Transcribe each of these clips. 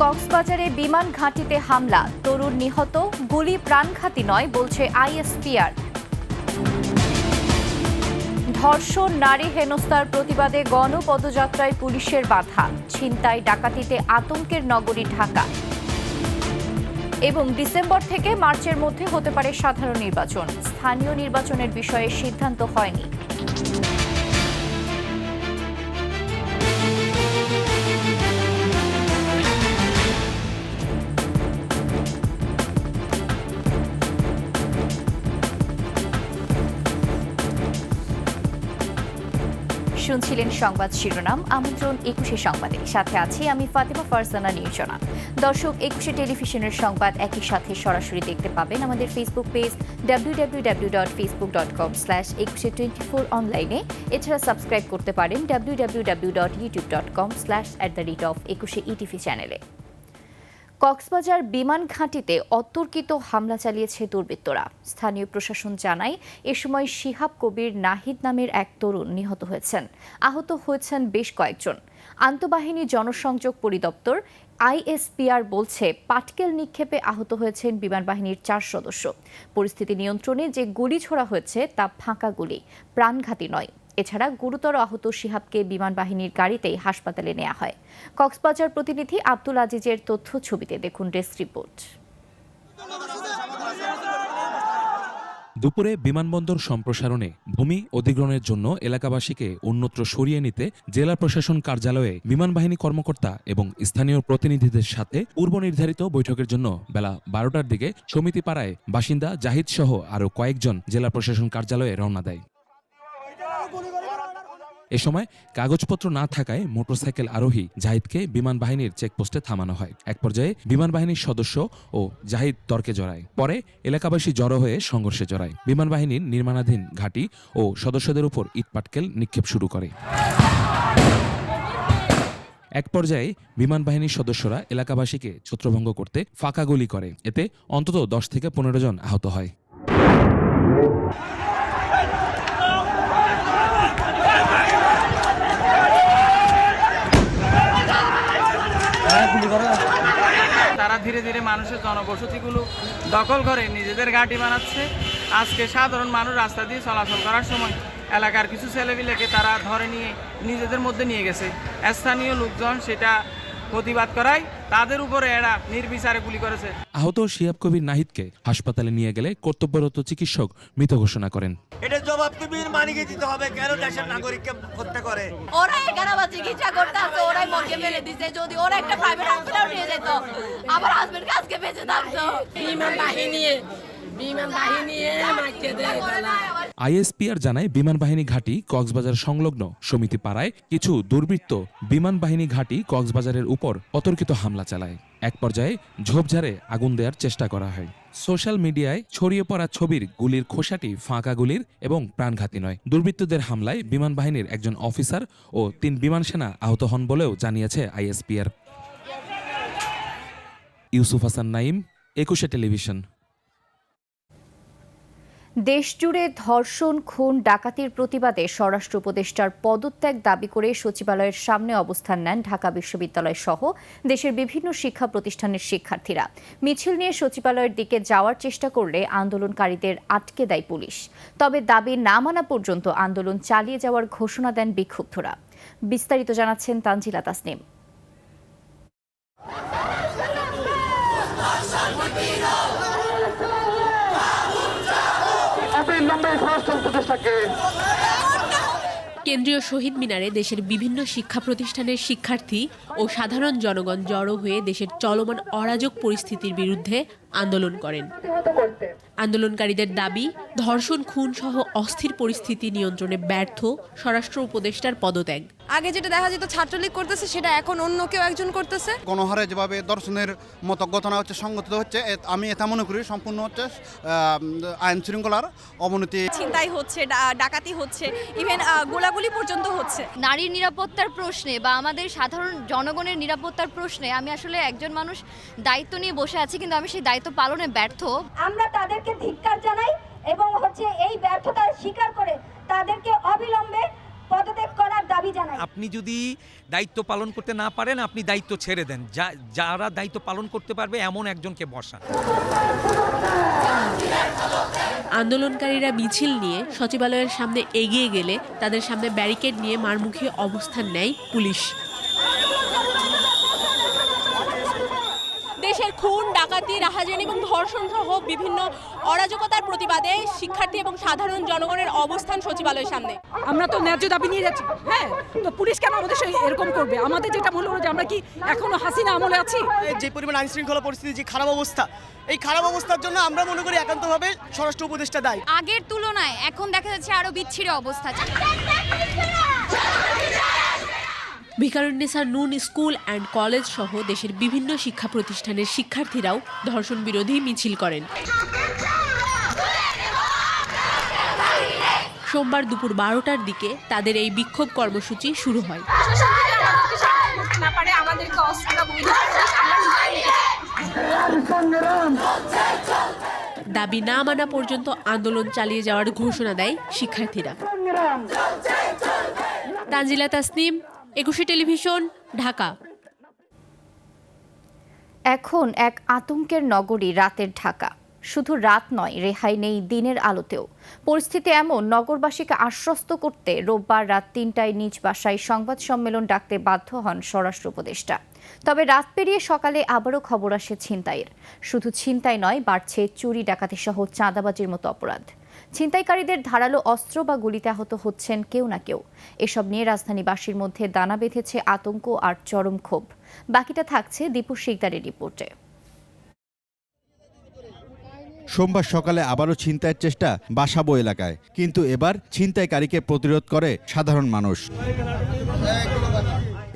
কক্সবাজারে বিমান ঘাঁটিতে হামলা, তরুণ নিহত, গুলি প্রাণঘাতী নয় বলছে আইএসপিআর। ধর্ষণ, নারী হেনস্থার প্রতিবাদে গণপদযাত্রায় পুলিশের বাধা, ছিনতাই ডাকাতিতে আতঙ্কের নগরী ঢাকা। এবং ডিসেম্বর থেকে মার্চের মধ্যে হতে পারে সাধারণ নির্বাচন, স্থানীয় নির্বাচনের বিষয়ে সিদ্ধান্ত হয়নি। শুনছিলেন সংবাদ শিরোনাম, আমন্ত্রণ ২১শে সংবাদে। সাথে আছি আমি ফাতেমা ফারজানা নির্জনা। দর্শক, ২১শে টেলিভিশনের সংবাদ একই সাথে সরাসরি দেখতে পাবেন আমাদের ফেসবুক পেজ www.facebook.com/2124 অনলাইনে। এছাড়া সাবস্ক্রাইব করতে পারেন www.youtube.com/@21ETV চ্যানেলে। কক্সবাজার বিমান ঘাঁটিতে অতর্কিত হামলা চালিয়েছে দুর্বৃত্তরা। স্থানীয় প্রশাসন জানায়, এ সময় শিহাব কবির নাহিদ নামের এক তরুণ নিহত হয়েছেন। আহত হয়েছেন বেশ কয়েকজন। আন্তঃবাহিনী জনসংযোগ পরিদপ্তর আইএসপিআর বলছে, পাটকেল নিক্ষেপে আহত হয়েছেন বিমান বাহিনীর ৪ সদস্য। পরিস্থিতি নিয়ন্ত্রণে যে গুলি ছোড়া হয়েছে তা ফাঁকা গুলি, প্রাণঘাতী নয়। এছাড়া গুরুতর আহত শিহাবকে বিমান বাহিনীর গাড়িতেই হাসপাতালে নেওয়া হয়। কক্সবাজার প্রতিনিধি আব্দুল আজিজের তথ্য ছবিতে দেখুন ডেস্ক রিপোর্ট। দুপুরে বিমানবন্দর সম্প্রসারণে ভূমি অধিগ্রহণের জন্য এলাকাবাসীকে অন্যত্র সরিয়ে নিতে জেলা প্রশাসন কার্যালয়ে বিমান বাহিনী কর্মকর্তা এবং স্থানীয় প্রতিনিধিদের সাথে পূর্ব নির্ধারিত বৈঠকের জন্য বেলা ১২টার দিকে সমিতিপাড়ায় বাসিন্দা জাহিদ সহ আরও কয়েকজন জেলা প্রশাসন কার্যালয়ে রওনা দেয়। এ সময় কাগজপত্র না থাকায় মোটরসাইকেল আরোহী জাহিদকে বিমান বাহিনীর চেকপোস্টে থামানো হয়। এক পর্যায়ে বিমান বাহিনীর সদস্য ও জাহিদ তর্কে জড়ায়। পরে এলাকাবাসী জড়ো হয়ে সংঘর্ষে জড়ায়। বিমান বাহিনীর নির্মাণাধীন ঘাঁটি ও সদস্যদের উপর ইটপাটকেল নিক্ষেপ শুরু করে। এক পর্যায়ে বিমান বাহিনীর সদস্যরা এলাকাবাসীকে ছত্রভঙ্গ করতে ফাঁকা গুলি করে। এতে অন্তত ১০ থেকে ১৫ জন আহত হয়। তারা ধীরে ধীরে মানুষের জনবসতিগুলো দখল করে নিজেদের ঘাঁটি বানাচ্ছে। আজকে সাধারণ মানুষ রাস্তা দিয়ে চলাচল করার সময় এলাকার কিছু ছেলেপিলেকে তারা ধরে নিয়ে নিজেদের মধ্যে নিয়ে গেছে। স্থানীয় লোকজন সেটা প্রতিবাদ করায় তাদের উপরে এরা নির্বিচারে গুলি করেছে। আহত শিহাব কবির নাহিদকে হাসপাতালে নিয়ে গেলে কর্তব্যরত চিকিৎসক মৃত ঘোষণা করেন। এটা জবাব তো মানিয়ে দিতে হবে, কেন দেশের নাগরিককে হত্যা করে। ওরা এখানে আবার চিকিৎসা করতে আছে, ওরাই মর্গে ফেলে দিচ্ছে। যদি ওরা একটা প্রাইভেট হসপিটাল নিয়ে যেত, আমার হাজবেন্ড আজকে বেঁচে থাকতো। বিমান বাহিনী আইএসপিআর জানায়, বিমান বাহিনী ঘাঁটি কক্সবাজার সংলগ্ন সমিতি পাড়ায় কিছু দুর্বৃত্ত বিমান বাহিনী ঘাঁটি কক্সবাজারের উপর অতর্কিত হামলা চালায়। এক পর্যায়ে ঝোপঝাড়ে আগুন দেওয়ার চেষ্টা করা হয়। সোশ্যাল মিডিয়ায় ছড়িয়ে পড়া ছবির গুলির খোসাটি ফাঁকা গুলির এবং প্রাণঘাতী নয়। দুর্বৃত্তদের হামলায় বিমান বাহিনীর একজন অফিসার ও ৩ বিমান সেনা আহত হন বলেও জানিয়েছে আইএসপিআর। ইউসুফ হাসান নাইম, ২১শে টেলিভিশন। দেশজুড়ে ধর্ষণ, খুন, ডাকাতির প্রতিবাদে স্বরাষ্ট্র উপদেষ্টার পদত্যাগ দাবি করে সচিবালয়ের সামনে অবস্থান নেন ঢাকা বিশ্ববিদ্যালয় সহ দেশের বিভিন্ন শিক্ষা প্রতিষ্ঠানের শিক্ষার্থীরা। মিছিল নিয়ে সচিবালয়ের দিকে যাওয়ার চেষ্টা করলে আন্দোলনকারীদের আটকে দেয় পুলিশ। তবে দাবি না মানা পর্যন্ত আন্দোলন চালিয়ে যাওয়ার ঘোষণা দেন বিক্ষুব্ধরা। বিস্তারিত জানাচ্ছেন তানজিলা তাসনিম। কেন্দ্রীয় শহীদ মিনারে দেশের বিভিন্ন শিক্ষা প্রতিষ্ঠানের শিক্ষার্থী ও সাধারণ জনগণ জড়ো হয়ে দেশের চলমান অরাজক পরিস্থিতির বিরুদ্ধে আন্দোলন করেন। আন্দোলনকারীদের দাবি, ধর্ষণ, খুন সহ অস্থির পরিস্থিতি নিয়ন্ত্রণে ব্যর্থ স্বরাষ্ট্র উপদেষ্টার পদত্যাগ। আগে যেটা দেখা যেত ছাত্রলীগ করতেছে, সেটা এখন অন্য কেউ একজন করতেছে। গণহারে যেভাবে দর্শনের মতো ঘটনা হচ্ছে, সংগঠিত হচ্ছে, আমি এটা মনে করি সম্পূর্ণ হচ্ছে আইন শৃঙ্খলার অবনতি। ছিনতাই হচ্ছে, ডাকাতি হচ্ছে, ইভেন গোলাগুলি পর্যন্ত হচ্ছে। নারীর নিরাপত্তার প্রশ্নে বা আমাদের সাধারণ জনগণের নিরাপত্তার প্রশ্নে আমি আসলে একজন মানুষ দায়িত্ব নিয়ে বসে আছি, কিন্তু আমি সেই দায়িত্ব পালনে ব্যর্থ। আমরা তাদেরকে ধিক্কার জানাই এবং এই ব্যর্থতার স্বীকার করে তাদেরকে অবিলম্বে পদত্যাগ করার দাবি জানাই। আপনি যদি দায়িত্ব পালন করতে না পারেন, আপনি দায়িত্ব ছেড়ে দেন, যারা দায়িত্ব পালন করতে পারবে এমন একজনকে বসান। আন্দোলনকারীরা মিছিল নিয়ে সচিবালয়ের সামনে এগিয়ে গেলে তাদের সামনে ব্যারিকেড নিয়ে মারমুখী অবস্থান নেয় পুলিশ। দেশের খুন, ডাকাতি, রাহাজানি এবং ধর্ষণ সহ বিভিন্ন অরাজকতার প্রতিবাদে শিক্ষার্থী এবং সাধারণ জনগণের অবস্থান সচিবালয়ের সামনে। আমরা তো ন্যায্য দাবি নিয়ে যাচ্ছি, হ্যাঁ, তো পুলিশ কেন আমাদের সাথে এরকম করবে? আমাদের যেটা মনে হলো যে আমরা কি এখনো হাসিনা আমলে আছি? যে পরিমাণ আইন শৃঙ্খলা পরিস্থিতি, যে খারাপ অবস্থা, এই খারাপ অবস্থার জন্য আমরা মনে করি একান্তভাবে স্বরাষ্ট্র উপদেষ্টা দায়ী। আগের তুলনায় এখন দেখা যাচ্ছে আরো বিচ্ছিরি অবস্থা। ভিকারুন্নিসা নূন স্কুল অ্যান্ড কলেজ সহ দেশের বিভিন্ন শিক্ষা প্রতিষ্ঠানের শিক্ষার্থীরাও ধর্ষণ বিরোধী মিছিল করেন। সোমবার দুপুর 12টার দিকে তাদের এই বিক্ষোভ কর্মসূচি শুরু হয়। দাবি না মানা পর্যন্ত আন্দোলন চালিয়ে যাওয়ার ঘোষণা দেয় শিক্ষার্থীরা। তানজিলা তাসনিম, 21 টেলিভিশন, ঢাকা। এখন এক আতঙ্কের নগরী রাতের ঢাকা। শুধু রাত নয়, রেহাই নেই দিনের আলোতেও। পরিস্থিতি এমন, নগরবাসীকে আশ্বস্ত করতে রোববার রাত 3টায় নিজ বাসায় সংবাদ সম্মেলন ডাকতে বাধ্য হন স্বরাষ্ট্র উপদেষ্টা। তবে রাত পেরিয়ে সকালে আবারও খবর আসে ছিনতাইয়ের। শুধু ছিনতাই নয়, বাড়ছে চুরি, ডাকাতি সহ চাঁদাবাজির মতো অপরাধ। ছিনতাইকারীদের ধারালো অস্ত্র বা গুলিতে আহত হচ্ছেন কেউ না কেউ। এসব নিয়ে রাজধানীবাসীর মধ্যে দানা বেঁধেছে আতঙ্ক আর চরম ক্ষোভ। বাকিটা থাকছে দীপু শিকদারের রিপোর্টে। সোমবার সকালে আবারও ছিনতাইয়ের চেষ্টা বাসাবো এলাকায়, কিন্তু এবার ছিনতাইকারীকে প্রতিরোধ করে সাধারণ মানুষ।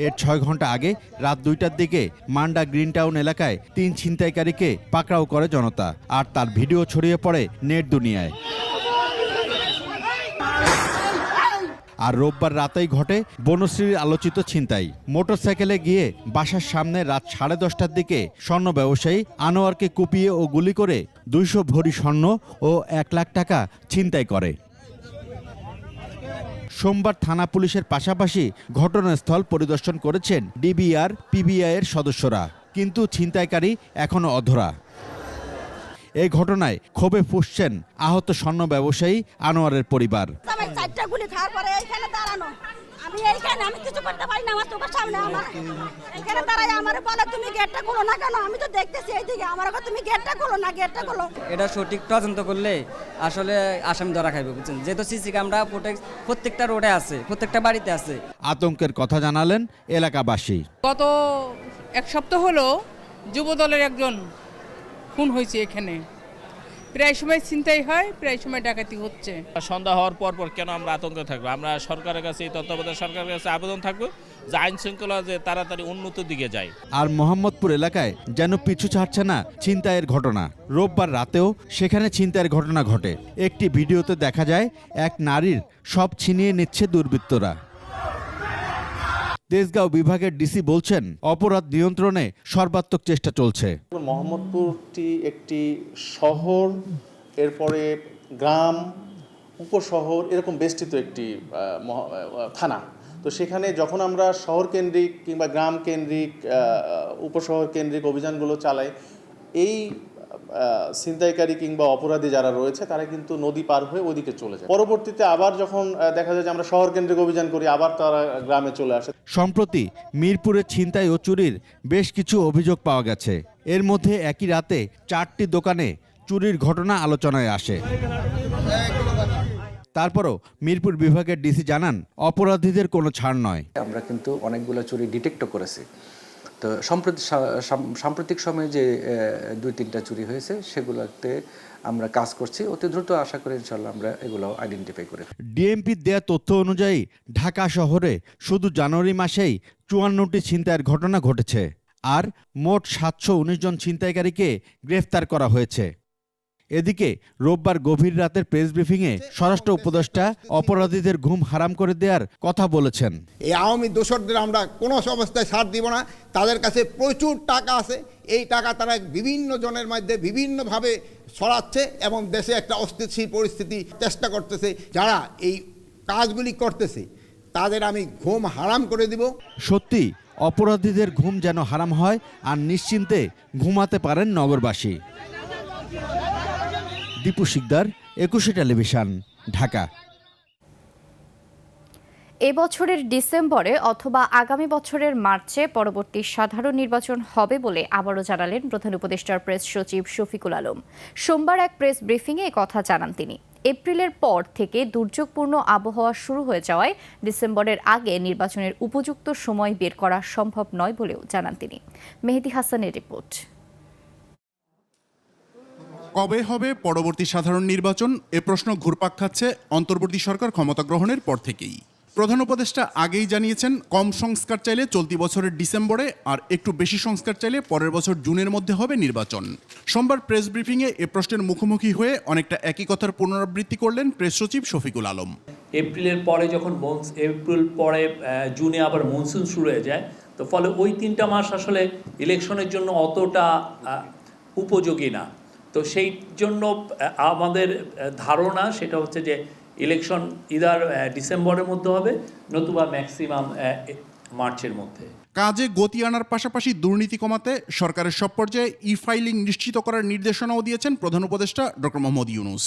এর 6 ঘন্টা আগে রাত 2টার দিকে মান্ডা গ্রিন টাউন এলাকায় 3 ছিনতাইকারীকে পাকড়াও করে জনতা, আর তার ভিডিও ছড়িয়ে পড়ে নেট দুনিয়ায়। আর রোববার রাতেই ঘটে বনশ্রীর আলোচিত ছিনতাই। মোটরসাইকেলে গিয়ে বাসার সামনে রাত 10:30টার দিকে স্বর্ণ ব্যবসায়ী আনোয়ারকে কুপিয়ে ও গুলি করে 200 ভরি স্বর্ণ ও 1 লাখ টাকা ছিনতাই করে। সোমবার থানা পুলিশের পাশাপাশি ঘটনাস্থল পরিদর্শন করেছেন ডিবিআর, পিবিআই এর সদস্যরা, কিন্তু ছিনতাইকারী এখনো অধরা। এই ঘটনায় ক্ষোভে ফুঁসছেন আহত স্বর্ণ ব্যবসায়ী আনোয়ারের পরিবার। আমি কিছু করতে পারি না, আমার চোখের সামনে এখানে দাঁড়াই আমারে বলে তুমি গেটটা খোলো না কেন? আমি তো দেখতেছি এইদিকে, আমার তুমি গেটটা খোলো না, গেটটা খোলো। এটা সঠিক তদন্ত করলে আসলে আসামি ধরা খাইবে, বুঝছেন? যেহেতু সিসি ক্যামেরা প্রত্যেকটা রোডে আছে, প্রত্যেকটা বাড়িতে আছে। আতঙ্কের কথা জানালেন এলাকাবাসী। গত 1 সপ্তাহ হলো যুবদলের একজন খুন হয়েছে এখানে। প্রায় সময় ছিনতাই হয়, প্রায় সময় ডাকাতি হচ্ছে। সন্ধ্যা হওয়ার পর কেন আমরা আতঙ্কে থাকবো? আমরা সরকারের কাছে, তত্ত্বাবধায়ক সরকারের কাছে আবেদন থাকবো যে আইন শৃঙ্খলা যে তাড়াতাড়ি উন্নতির দিকে যায়। আর মোহাম্মদপুর এলাকায় যেন পিছু ছাড়ছে না ছিনতাইয়ের ঘটনা। রোববার রাতেও সেখানে ছিনতাইয়ের ঘটনা ঘটে। একটি ভিডিওতে দেখা যায় এক নারীর সব ছিনিয়ে নিচ্ছে দুর্বৃত্তরা। তেজগাঁও বিভাগের ডিসি বলছেন, অপরাধ নিয়ন্ত্রণে সর্বাত্মক চেষ্টা চলছে। মোহাম্মদপুরটি একটি শহর, এরপরে গ্রাম, উপশহর এরকম বেষ্টিত একটি থানা। তো সেখানে যখন আমরা শহর কেন্দ্রিক কিংবা গ্রাম কেন্দ্রিক, উপশহর কেন্দ্রিক অভিযানগুলো চালাই, এই ছিনতাইকারী কিংবা অপরাধী যারা রয়েছে তারা কিন্তু নদী পার হয়ে ওদিকে চলে যায়। পরবর্তীতে আবার যখন দেখা যায় যে আমরা শহর কেন্দ্রিক অভিযান করি, আবার তারা গ্রামে চলে আসে। সম্প্রতি মিরপুরে ছিনতাই ও চুরির বেশ কিছু অভিযোগ পাওয়া গেছে। এর মধ্যে একই রাতে 4টি দোকানে চুরির ঘটনা আলোচনায় আসে। তারপরও মিরপুর বিভাগের ডিসি জানান, অপরাধীদের কোনো ছাড় নয়। আমরা কিন্তু অনেকগুলো চুরি ডিটেক্টও করেছি। তো সাম্প্রতিক সময়ে যে 2-3টা চুরি হয়েছে সেগুলোতে আমরা কাজ করছি। অতি দ্রুত আশা করি ইনশাল্লাহ আমরা এগুলো আইডেন্টিফাই করে। ডিএমপির দেয়া তথ্য অনুযায়ী ঢাকা শহরে শুধু জানুয়ারি মাসেই 54টি ছিনতাইয়ের ঘটনা ঘটেছে, আর মোট 719 জন ছিনতাইকারীকে গ্রেফতার করা হয়েছে। এদিকে রোববার গভীর রাতের প্রেস ব্রিফিংয়ে স্বরাষ্ট্র উপদেষ্টা অপরাধীদের ঘুম হারাম করে দেওয়ার কথা বলেছেন। এই আওয়ামী দোসরদের আমরা কোনো অবস্থায় ছাড় দিব না। তাদের কাছে প্রচুর টাকা আছে, এই টাকা তারা বিভিন্ন জনের মধ্যে বিভিন্নভাবে ছড়াচ্ছে এবং দেশে একটা অস্থিতিশীল পরিস্থিতি চেষ্টা করতেছে। যারা এই কাজগুলি করতেছে তাদের আমি ঘুম হারাম করে দিব। সত্যি অপরাধীদের ঘুম যেন হারাম হয় আর নিশ্চিন্তে ঘুমাতে পারেন নগরবাসী। দীপু শিকদার, 21 টেলিভিশন, ঢাকা। এবছরের ডিসেম্বরে অথবা আগামী বছরের মার্চে পরবর্তী সাধারণ নির্বাচন হবে বলে আবারও জানালেন প্রধান উপদেষ্টার প্রেস সচিব শফিকুল আলম। সোমবার এক প্রেস ব্রিফিংয়ে কথা জানান তিনি। এপ্রিলের পর থেকে দুর্যোগপূর্ণ আবহাওয়া শুরু হয়ে যাওয়ায় ডিসেম্বরের আগে নির্বাচনের উপযুক্ত সময় বের করা সম্ভব নয় বলেও জানান তিনি। মেহেদী হাসানের রিপোর্ট। কবে হবে পরবর্তী সাধারণ নির্বাচন, এ প্রশ্ন ঘুরপাক খাচ্ছে অন্তর্বর্তী সরকার ক্ষমতা গ্রহণের পর থেকেই। প্রধান উপদেষ্টা আগেই জানিয়েছেন কম সংস্কার চাইলে চলতি বছরের ডিসেম্বরে আর একটু বেশি সংস্কার চাইলে পরের বছর জুনের মধ্যে হবে নির্বাচন। সোমবার প্রেস ব্রিফিংয়ে এ প্রশ্নের মুখোমুখি হয়ে অনেকটা একই কথার পুনরাবৃত্তি করলেন প্রেস সচিব শফিকুল আলম। এপ্রিলের পরে যখন এপ্রিল পরে জুনে আবার মনসুন শুরু হয়ে যায়, তো ফলে ওই 3টা মাস আসলে ইলেকশনের জন্য অতটা উপযোগী না। তো সেই জন্য আমাদের ধারণা সেটা হচ্ছে যে ইলেকশন ইদার ডিসেম্বরের মধ্যে হবে, নতুবা ম্যাক্সিমাম মার্চের মধ্যে। কাজে গতি আনার পাশাপাশি দুর্নীতি কমাতে সরকারের সব পর্যায়ে ফাইলিং নিশ্চিত করার নির্দেশনাও দিয়েছেন প্রধান উপদেষ্টা ডক্টর মোহাম্মদ ইউনূস।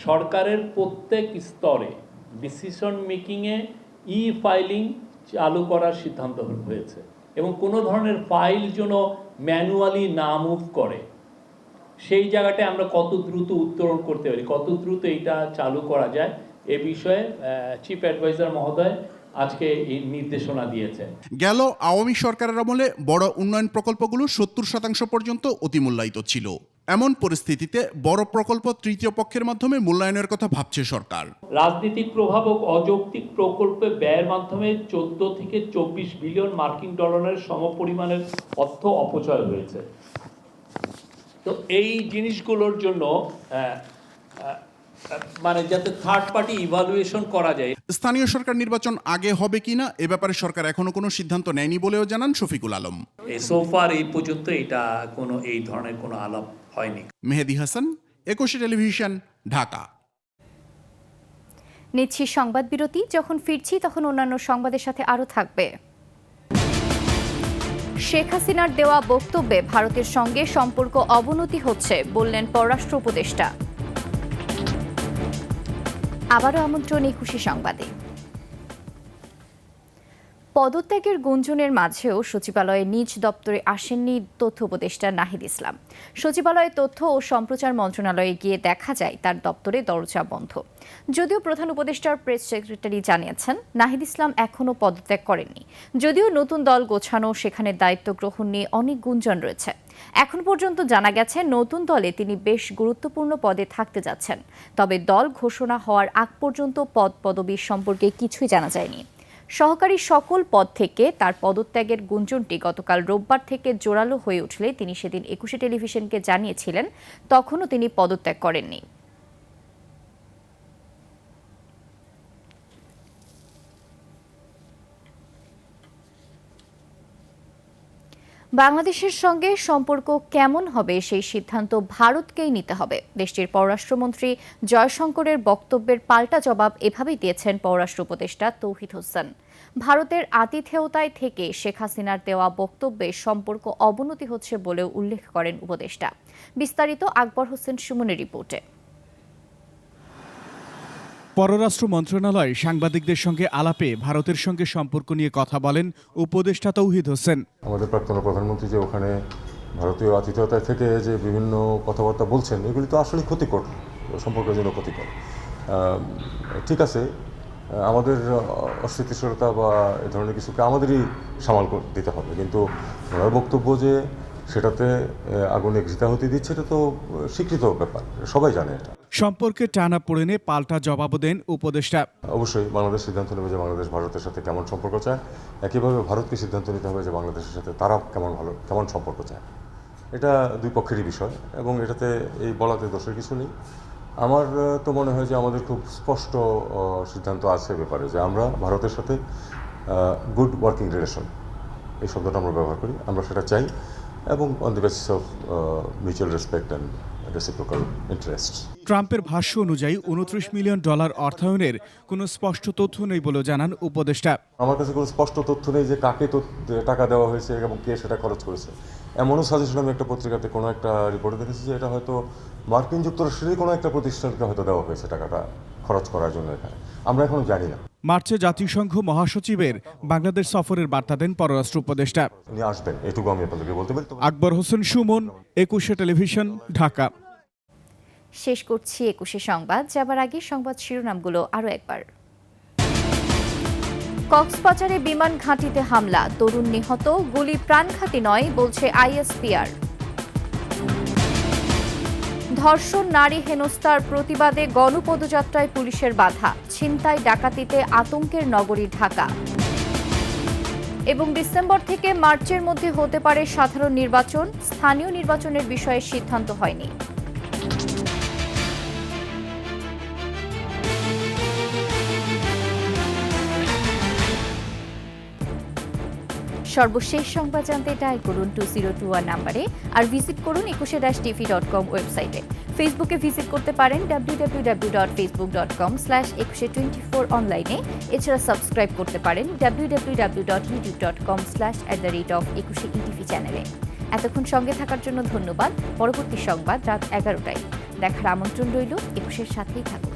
সরকারের প্রত্যেক স্তরে ডিসিশন মেকিংয়ে ফাইলিং চালু করার সিদ্ধান্ত হয়েছে এবং কোনো ধরনের ফাইল যেন ম্যানুয়ালি না মুভ করে, সেই জায়গাটায় আমরা কত দ্রুত উত্তরণ করতে পারি, কত দ্রুত এটা চালু করা যায়, এ বিষয়ে চিফ অ্যাডভাইজার মহোদয় আজকে এই নির্দেশনা দিয়েছেন। গেল আওয়ামী সরকারের আমলে বড় উন্নয়ন প্রকল্পগুলো 70% পর্যন্ত অতিমূল্যায়িত ছিল। এমন পরিস্থিতিতে বড় প্রকল্প তৃতীয় পক্ষের মাধ্যমে মূল্যায়নের কথা ভাবছে সরকার। রাজনৈতিক প্রভাব ও অযৌক্তিক প্রকল্পে ব্যয়ের মাধ্যমে 14 থেকে 24 বিলিয়ন মার্কিন ডলারের সমপরিমাণের অর্থ অপচয় হয়েছে। তো এই জিনিসগুলোর জন্য মানে যাতে থার্ড পার্টি ইভালুয়েশন করা যায়। স্থানীয় সরকার নির্বাচন আগে হবে কিনা এ ব্যাপারে সরকার এখনো কোনো সিদ্ধান্ত নেয়নি বলেও জানান শফিকুল আলম। সোফার এই পর্যন্ত এটা কোনো এই ধরনের কোনো আলাপ হয়নি। মেহেদী হাসান, 21 টেলিভিশন, ঢাকা। নিচ্ছি সংবাদ বিরতি, যখন ফিরছি তখন অন্যান্য সংবাদের সাথে আরও থাকবে। শেখ হাসিনার দেওয়া বক্তব্যে ভারতের সঙ্গে সম্পর্ক অবনতি হচ্ছে বললেন পররাষ্ট্র উপদেষ্টা। আবারও আমন্ত্রণ 21 সংবাদে। পদত্যাগের গুঞ্জনের মাঝেও সচিবালয়ে নিজ দপ্তরে আসেননি তথ্য উপদেষ্টা নাহিদ ইসলাম। সচিবালয়ে তথ্য ও সম্প্রচার মন্ত্রণালয়ে গিয়ে দেখা যায় তার দপ্তরে দরজা বন্ধ। যদিও প্রধান উপদেষ্টার প্রেস সেক্রেটারি জানিয়েছেন নাহিদ ইসলাম এখনও পদত্যাগ করেননি। যদিও নতুন দল গোছানো, সেখানে দায়িত্ব গ্রহণ নিয়ে অনেক গুঞ্জন রয়েছে। এখন পর্যন্ত জানা গেছে নতুন দলে তিনি বেশ গুরুত্বপূর্ণ পদে থাকতে যাচ্ছেন। তবে দল ঘোষণা হওয়ার আগ পর্যন্ত পদবি সম্পর্কে কিছুই জানা যায়নি। সহকারী সকল পদ থেকে তার পদত্যাগের গুঞ্জনটি গতকাল রোববার থেকে জোরালো হয়ে উঠলে তিনি সেদিন 21 টেলিভিশনকে জানিয়েছিলেন তখনও তিনি পদত্যাগ করেননি। বাংলাদেশের সঙ্গে সম্পর্ক কেমন হবে সেই সিদ্ধান্ত ভারতকেই নিতে হবে। দেশটির পররাষ্ট্রমন্ত্রী জয়শঙ্করের বক্তব্যের পাল্টা জবাব এভাবেই দিয়েছেন পররাষ্ট্র উপদেষ্টা তৌহিদ হোসেন। ভারতের আতিথেয়তায় থেকে শেখ হাসিনার দেওয়া বক্তব্যে সম্পর্ক অবনতি হচ্ছে বলেও উল্লেখ করেন উপদেষ্টা। বিস্তারিত আকবর হোসেন সুমনের রিপোর্টে। পররাষ্ট্র মন্ত্রণালয় সাংবাদিকদের সঙ্গে আলাপে ভারতের সঙ্গে সম্পর্ক নিয়ে কথা বলেন উপদেষ্টা তৌহিদ হোসেন। আমাদের প্রাক্তন প্রধানমন্ত্রী যে ওখানে ভারতীয় আতিথেয়তা থেকে যে বিভিন্ন কথাবার্তা বলছেন, এগুলি তো আসলে ক্ষতিকর, সম্পর্কের জন্য ক্ষতিকর। ঠিক আছে, আমাদের অস্থিতিশীলতা বা এ ধরনের কিছুকে আমাদেরই সামাল দিতে হবে, কিন্তু ওনার বক্তব্য যে সেটাতে আগুনে ঘৃতাহুতি দিচ্ছে, এটা তো স্বীকৃত ব্যাপার, সবাই জানে এটা। সম্পর্কে টানাপোড়েনে পাল্টা জবাব দেন উপদেষ্টা। অবশ্যই বাংলাদেশ সিদ্ধান্ত নেবে যে বাংলাদেশ ভারতের সাথে কেমন সম্পর্ক চায়, একইভাবে ভারতকে সিদ্ধান্ত নিতে হবে যে বাংলাদেশের সাথে তারা কেমন সম্পর্ক চায়। এটা দুই পক্ষেরই বিষয় এবং এটাতে এই বলাতে দোষের কিছু নেই। আমার তো মনে হয় যে আমাদের খুব স্পষ্ট সিদ্ধান্ত আছে ব্যাপারে যে আমরা ভারতের সাথে গুড ওয়ার্কিং রিলেশন, এই শব্দটা আমরা ব্যবহার করি, আমরা সেটা চাই এবং on the basis of mutual respect and reciprocal interest. ট্রাম্পের ভাষ্য অনুযায়ী $29 মিলিয়ন অর্থায়নের কোনো স্পষ্ট তথ্য নেই বলে জানান উপদেষ্টা। আমার কাছে কোনো স্পষ্ট তথ্য নেই যে কাকে টাকা দেওয়া হয়েছে এবং কে সেটা খরচ করেছে। এমনও সাজেশন আমি একটা পত্রিকাতে কোনো একটা রিপোর্টে দেখেছি যে এটা হয়তো মার্কিন যুক্তরাষ্ট্রেরই কোনো একটা প্রতিষ্ঠানকে হয়তো দেওয়া হয়েছে টাকাটা খরচ করার জন্য এখানে। আমরা এখনো জানি না। মার্চে জাতিসংঘ মহাসচিবের বাংলাদেশ সফরের বার্তা দেন পররাষ্ট্র উপদেষ্টা। উনি আসবেন, এটুকু আমি আপনাদেরকে বলতে পারি। আকবর হোসেন সুমন, 21 টেলিভিশন, ঢাকা। শেষ করছি 21 সংবাদ। যাবার আগে সংবাদ শিরোনামগুলো আরও একবার। কক্সবাজারে বিমান ঘাঁটিতে হামলা, তরুণ নিহত, গুলি প্রাণঘাতী নয় বলছে আইএসপিআর। ধর্ষণ, নারী হেনস্থার প্রতিবাদে গণপদযাত্রায় পুলিশের বাধা, ছিনতাই ডাকাতিতে আতঙ্কের নগরী ঢাকা। এবং ডিসেম্বর থেকে মার্চের মধ্যে হতে পারে সাধারণ নির্বাচন, স্থানীয় নির্বাচনের বিষয়ে সিদ্ধান্ত হয়নি। সর্বশেষ সংবাদ জানতে ডায়াল করুন 2021 নাম্বারে আর ভিজিট করুন 21-tv.com ওয়েবসাইটে। ফেসবুকে ভিজিট করতে পারেন www.facebook.com/2124 অনলাইনে। এছাড়া সাবস্ক্রাইব করতে পারেন www.youtube.com/@21etv চ্যানেলে। এতক্ষণ সঙ্গে থাকার জন্য ধন্যবাদ। পরবর্তী সংবাদ রাত 11টায় দেখার আমন্ত্রণ রইল। 21-এর সাথেই থাকুন।